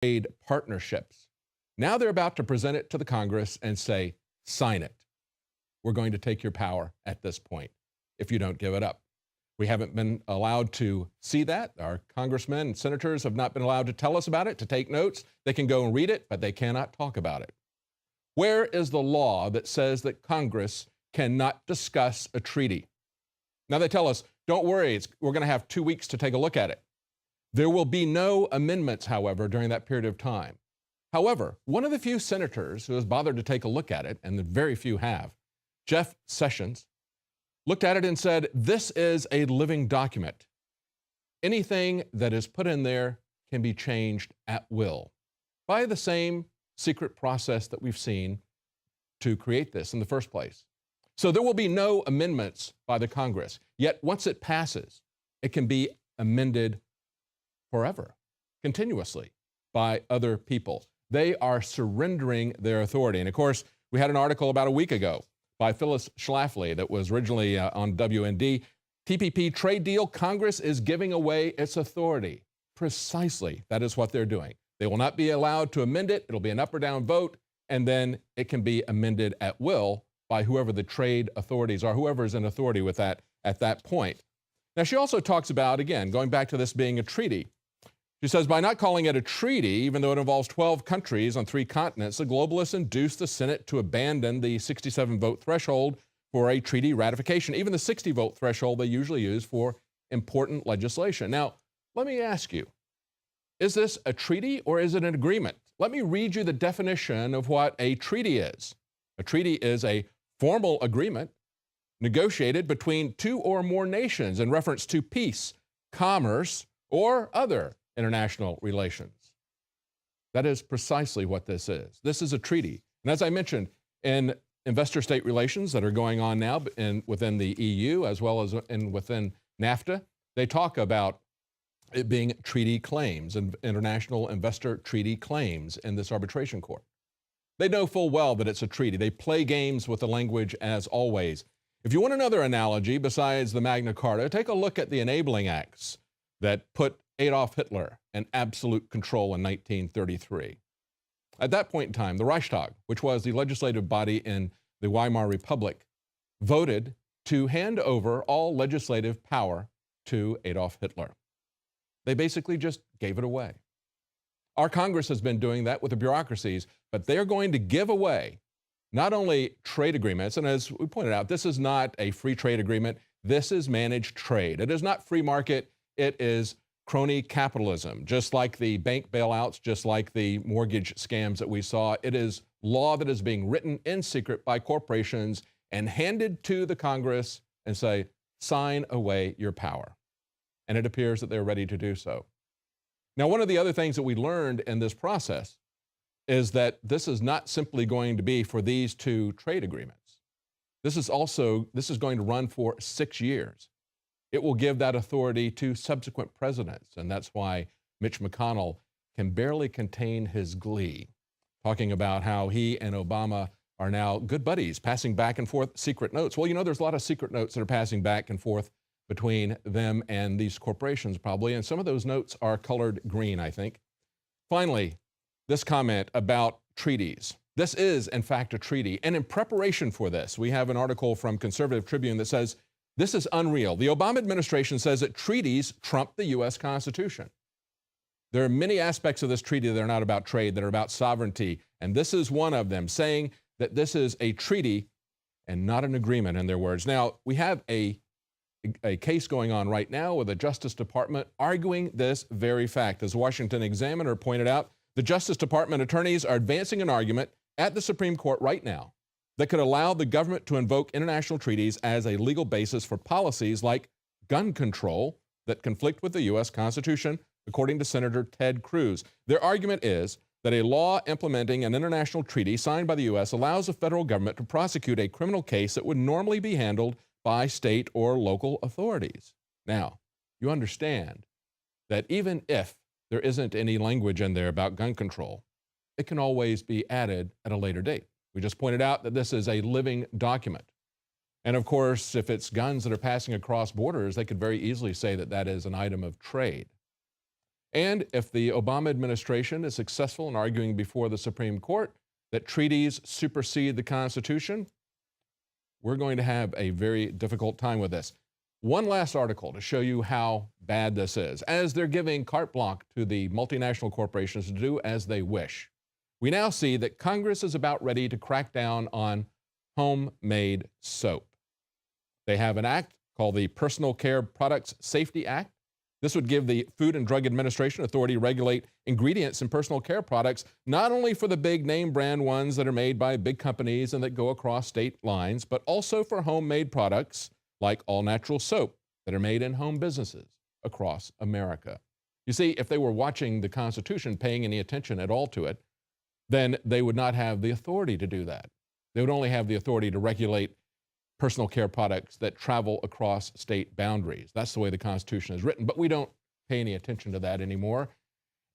trade partnerships. Now they're about to present it to the Congress and say, sign it. We're going to take your power at this point if you don't give it up. We haven't been allowed to see that. Our congressmen and senators have not been allowed to tell us about it, to take notes. They can go and read it, but they cannot talk about it. Where is the law that says that Congress cannot discuss a treaty? Now they tell us, don't worry, we're going to have 2 weeks to take a look at it. There will be no amendments, however, during that period of time. However, one of the few senators who has bothered to take a look at it, and the very few have, Jeff Sessions, looked at it and said, this is a living document. Anything that is put in there can be changed at will by the same secret process that we've seen to create this in the first place. So there will be no amendments by the Congress. Yet once it passes, it can be amended forever, continuously, by other people. They are surrendering their authority. And of course, we had an article about a week ago by Phyllis Schlafly that was originally on WND. TPP trade deal, Congress is giving away its authority. Precisely, that is what they're doing. They will not be allowed to amend it. It'll be an up or down vote, and then it can be amended at will by whoever the trade authorities are, whoever is in authority with that at that point. Now, she also talks about, again, going back to this being a treaty. She says, by not calling it a treaty, even though it involves 12 countries on 3 continents, the globalists induced the Senate to abandon the 67-vote threshold for a treaty ratification, even the 60-vote threshold they usually use for important legislation. Now, let me ask you, is this a treaty or is it an agreement? Let me read you the definition of what a treaty is. A treaty is a formal agreement negotiated between 2 or more nations in reference to peace, commerce, or other international relations. That is precisely what this is. This is a treaty. And as I mentioned, in investor-state relations that are going on now within the EU as well as within NAFTA, they talk about it being treaty claims and international investor treaty claims in this arbitration court. They know full well that it's a treaty. They play games with the language as always. If you want another analogy besides the Magna Carta, take a look at the enabling acts that put Adolf Hitler in absolute control in 1933. At that point in time, the Reichstag, which was the legislative body in the Weimar Republic, voted to hand over all legislative power to Adolf Hitler. They basically just gave it away. Our Congress has been doing that with the bureaucracies, but they're going to give away not only trade agreements, and as we pointed out, this is not a free trade agreement, this is managed trade. It is not free market, it is crony capitalism, just like the bank bailouts, just like the mortgage scams that we saw. It is law that is being written in secret by corporations and handed to the Congress and say, sign away your power. And it appears that they're ready to do so. Now, one of the other things that we learned in this process is that this is not simply going to be for these 2 trade agreements. This is going to run for 6 years. It will give that authority to subsequent presidents, and that's why Mitch McConnell can barely contain his glee, talking about how he and Obama are now good buddies, passing back and forth secret notes. Well, you know, there's a lot of secret notes that are passing back and forth between them and these corporations probably, and some of those notes are colored green, I think. Finally, this comment about treaties. This is, in fact, a treaty, and in preparation for this, we have an article from Conservative Tribune that says, this is unreal. The Obama administration says that treaties trump the U.S. Constitution. There are many aspects of this treaty that are not about trade, that are about sovereignty, and this is one of them, saying that this is a treaty and not an agreement, in their words. Now, we have a case going on right now with the Justice Department arguing this very fact. As the Washington Examiner pointed out, the Justice Department attorneys are advancing an argument at the Supreme Court right now that could allow the government to invoke international treaties as a legal basis for policies like gun control that conflict with the U.S. Constitution, according to Senator Ted Cruz. Their argument is that a law implementing an international treaty signed by the U.S. allows the federal government to prosecute a criminal case that would normally be handled by state or local authorities. Now, you understand that even if there isn't any language in there about gun control, it can always be added at a later date. We just pointed out that this is a living document. And of course, if it's guns that are passing across borders, they could very easily say that that is an item of trade. And if the Obama administration is successful in arguing before the Supreme Court that treaties supersede the Constitution, we're going to have a very difficult time with this. One last article to show you how bad this is. As they're giving carte blanche to the multinational corporations to do as they wish, we now see that Congress is about ready to crack down on homemade soap. They have an act called the Personal Care Products Safety Act. This would give the Food and Drug Administration authority to regulate ingredients in personal care products, not only for the big name brand ones that are made by big companies and that go across state lines, but also for homemade products like all-natural soap that are made in home businesses across America. You see, if they were watching the Constitution, paying any attention at all to it, then they would not have the authority to do that. They would only have the authority to regulate personal care products that travel across state boundaries. That's the way the Constitution is written, but we don't pay any attention to that anymore.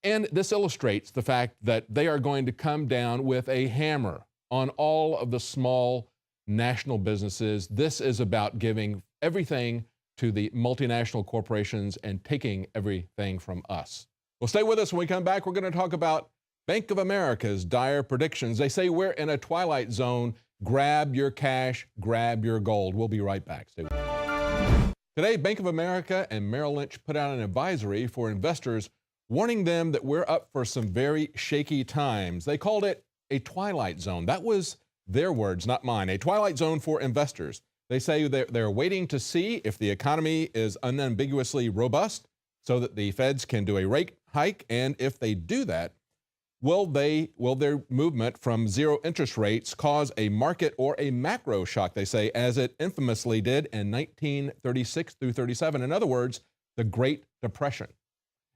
And this illustrates the fact that they are going to come down with a hammer on all of the small national businesses. This is about giving everything to the multinational corporations and taking everything from us. Well, stay with us. When we come back, we're going to talk about Bank of America's dire predictions. They say we're in a twilight zone. Grab your cash, grab your gold. We'll be right back. Stay with us. Today, Bank of America and Merrill Lynch put out an advisory for investors, warning them that we're up for some very shaky times. They called it a twilight zone. That was their words, not mine. A twilight zone for investors. They say they're waiting to see if the economy is unambiguously robust so that the feds can do a rate hike, and if they do that, will their movement from zero interest rates cause a market or a macro shock, they say, as it infamously did in 1936 through 37. In other words, the Great Depression.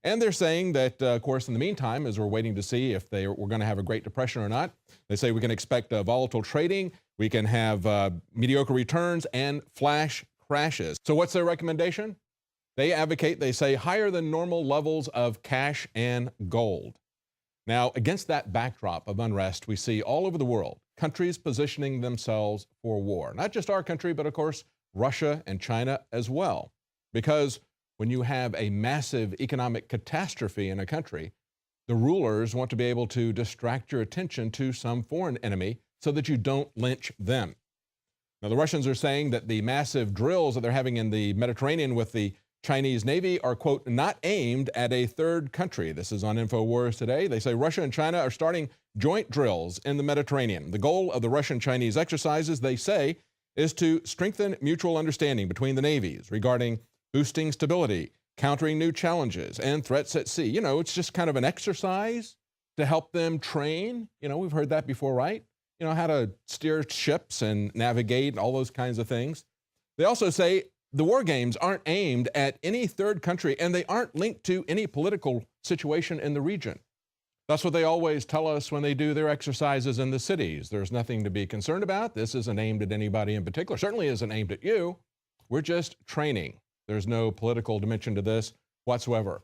And they're saying that, of course, in the meantime, as we're waiting to see if we're going to have a Great Depression or not, they say we can expect volatile trading, we can have mediocre returns, and flash crashes. So what's their recommendation? They advocate, they say, higher than normal levels of cash and gold. Now, against that backdrop of unrest, we see all over the world countries positioning themselves for war. Not just our country, but of course, Russia and China as well. Because when you have a massive economic catastrophe in a country, the rulers want to be able to distract your attention to some foreign enemy so that you don't lynch them. Now, the Russians are saying that the massive drills that they're having in the Mediterranean with the Chinese Navy are, quote, not aimed at a third country. This is on INFOWARS today. They say Russia and China are starting joint drills in the Mediterranean. The goal of the Russian-Chinese exercises, they say, is to strengthen mutual understanding between the navies regarding boosting stability, countering new challenges, and threats at sea. You know, it's just kind of an exercise to help them train. You know, we've heard that before, right? You know, how to steer ships and navigate and all those kinds of things. They also say the war games aren't aimed at any third country, and they aren't linked to any political situation in the region. That's what they always tell us when they do their exercises in the cities. There's nothing to be concerned about. This isn't aimed at anybody in particular. Certainly isn't aimed at you. We're just training. There's no political dimension to this whatsoever.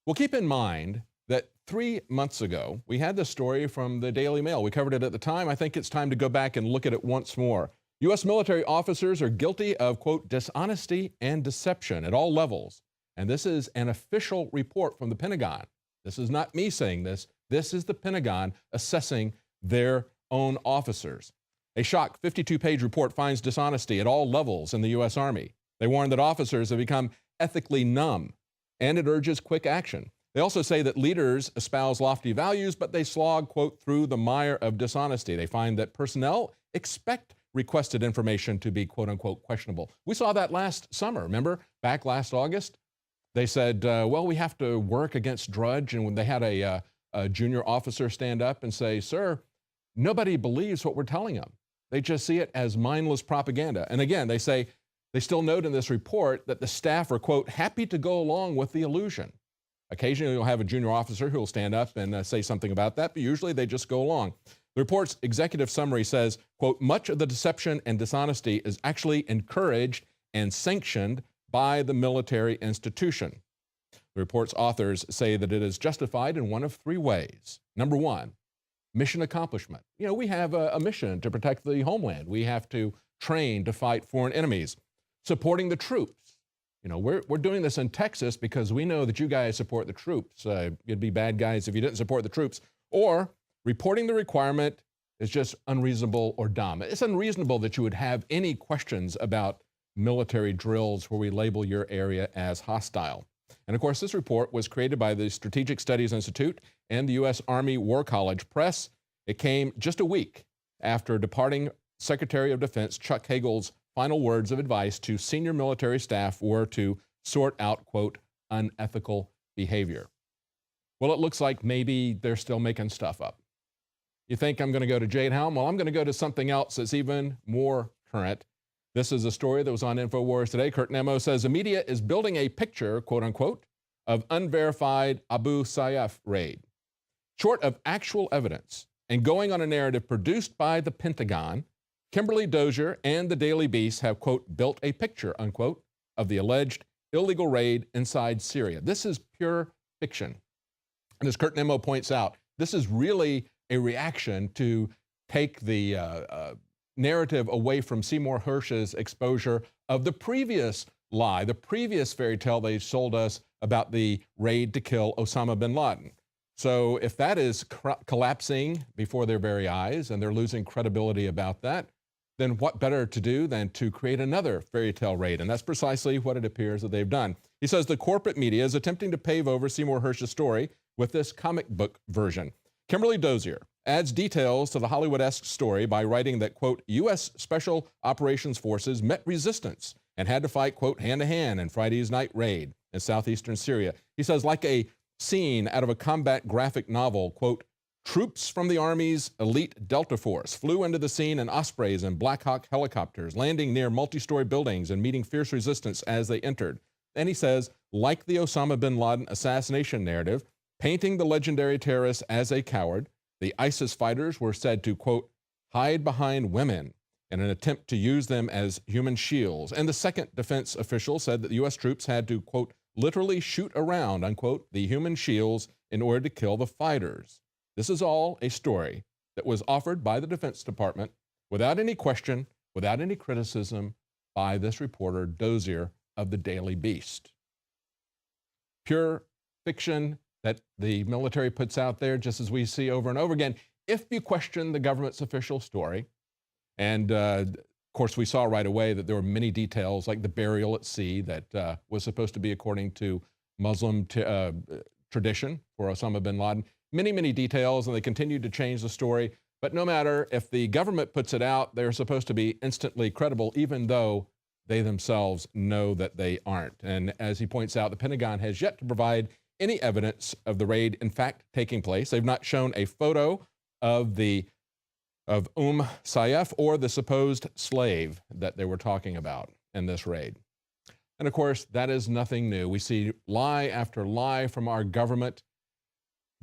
Well, keep in mind that 3 months ago, we had this story from the Daily Mail. We covered it at the time. I think it's time to go back and look at it once more. U.S. military officers are guilty of, quote, dishonesty and deception at all levels. And this is an official report from the Pentagon. This is not me saying this. This is the Pentagon assessing their own officers. A shock 52-page report finds dishonesty at all levels in the U.S. Army. They warn that officers have become ethically numb, and it urges quick action. They also say that leaders espouse lofty values, but they slog, quote, through the mire of dishonesty. They find that personnel expect requested information to be, quote unquote, questionable. We saw that last summer, remember? Back last August, they said, well, we have to work against Drudge. And when they had a junior officer stand up and say, sir, nobody believes what we're telling them. They just see it as mindless propaganda. And again, they say, they still note in this report that the staff are, quote, happy to go along with the illusion. Occasionally, you'll have a junior officer who will stand up and say something about that, but usually they just go along. The report's executive summary says, quote, much of the deception and dishonesty is actually encouraged and sanctioned by the military institution. The report's authors say that it is justified in one of three ways. Number one, mission accomplishment. You know, we have a mission to protect the homeland. We have to train to fight foreign enemies. Supporting the troops. we're doing this in Texas because we know that you guys support the troops. You'd be bad guys if you didn't support the troops. Or reporting the requirement is just unreasonable or dumb. It's unreasonable that you would have any questions about military drills where we label your area as hostile. And of course, this report was created by the Strategic Studies Institute and the U.S. Army War College Press. It came just a week after departing Secretary of Defense Chuck Hagel's final words of advice to senior military staff were to sort out, quote, unethical behavior. Well, it looks like maybe they're still making stuff up. You think I'm going to go to Jade Helm? Well, I'm going to go to something else that's even more current. This is a story that was on INFOWARS today. Kurt Nemo says the media is building a picture, quote unquote, of unverified Abu Sayyaf raid. Short of actual evidence and going on a narrative produced by the Pentagon, Kimberly Dozier and the Daily Beast have, quote, built a picture, unquote, of the alleged illegal raid inside Syria. This is pure fiction. And as Kurt Nemo points out, this is really a reaction to take the narrative away from Seymour Hersh's exposure of the previous lie, the previous fairy tale they sold us about the raid to kill Osama bin Laden. So if that is collapsing before their very eyes and they're losing credibility about that, then what better to do than to create another fairy tale raid? And that's precisely what it appears that they've done. He says the corporate media is attempting to pave over Seymour Hersh's story with this comic book version. Kimberly Dozier adds details to the Hollywood-esque story by writing that, quote, U.S. Special Operations Forces met resistance and had to fight, quote, hand-to-hand in Friday's night raid in southeastern Syria. He says, like a scene out of a combat graphic novel, quote, troops from the Army's elite Delta Force flew into the scene in Ospreys and Black Hawk helicopters, landing near multi-story buildings and meeting fierce resistance as they entered. And he says, like the Osama bin Laden assassination narrative, painting the legendary terrorist as a coward, the ISIS fighters were said to, quote, hide behind women in an attempt to use them as human shields. And the second defense official said that the U.S. troops had to, quote, literally shoot around, unquote, the human shields in order to kill the fighters. This is all a story that was offered by the Defense Department without any question, without any criticism by this reporter, Dozier of the Daily Beast. Pure fiction that the military puts out there, just as we see over and over again, if you question the government's official story. And of course, we saw right away that there were many details, like the burial at sea that was supposed to be according to Muslim tradition for Osama bin Laden. Many, many details, and they continued to change the story. But no matter if the government puts it out, they're supposed to be instantly credible, even though they themselves know that they aren't. And as he points out, the Pentagon has yet to provide any evidence of the raid in fact taking place. They've not shown a photo of Sayyaf or the supposed slave that they were talking about in this raid. And of course, that is nothing new. We see lie after lie from our government.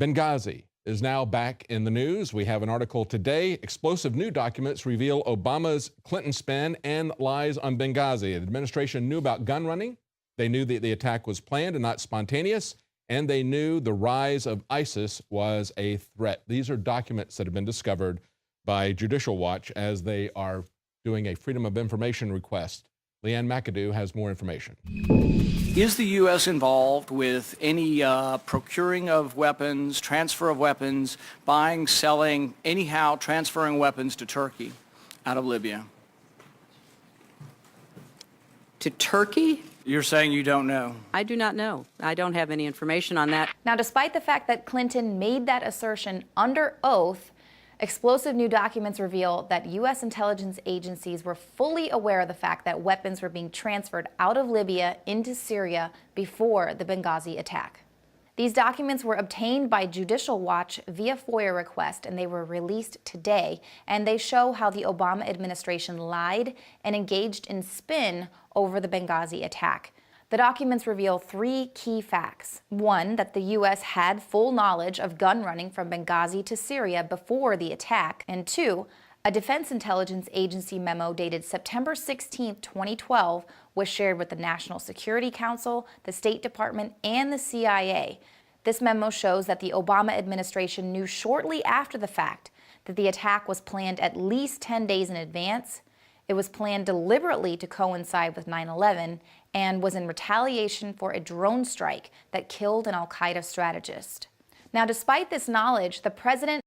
Benghazi is now back in the news. We have an article today. Explosive new documents reveal Obama's Clinton spin and lies on Benghazi. The administration knew about gun running. They knew that the attack was planned and not spontaneous. And they knew the rise of ISIS was a threat. These are documents that have been discovered by Judicial Watch as they are doing a Freedom of Information request. Leanne McAdoo has more information. Is the U.S. involved with any procuring of weapons, transfer of weapons, buying, selling, anyhow transferring weapons to Turkey out of Libya? To Turkey? You're saying you don't know? I do not know. I don't have any information on that. Now, despite the fact that Clinton made that assertion under oath, explosive new documents reveal that U.S. intelligence agencies were fully aware of the fact that weapons were being transferred out of Libya into Syria before the Benghazi attack. These documents were obtained by Judicial Watch via FOIA request, and they were released today, and they show how the Obama administration lied and engaged in spin over the Benghazi attack. The documents reveal three key facts. One, that the U.S. had full knowledge of gun running from Benghazi to Syria before the attack. And two, a Defense Intelligence Agency memo dated September 16, 2012 was shared with the National Security Council, the State Department, and the CIA. This memo shows that the Obama administration knew shortly after the fact that the attack was planned at least 10 days in advance, It was planned deliberately to coincide with 9/11 and was in retaliation for a drone strike that killed an al-Qaeda strategist. Now, despite this knowledge, the president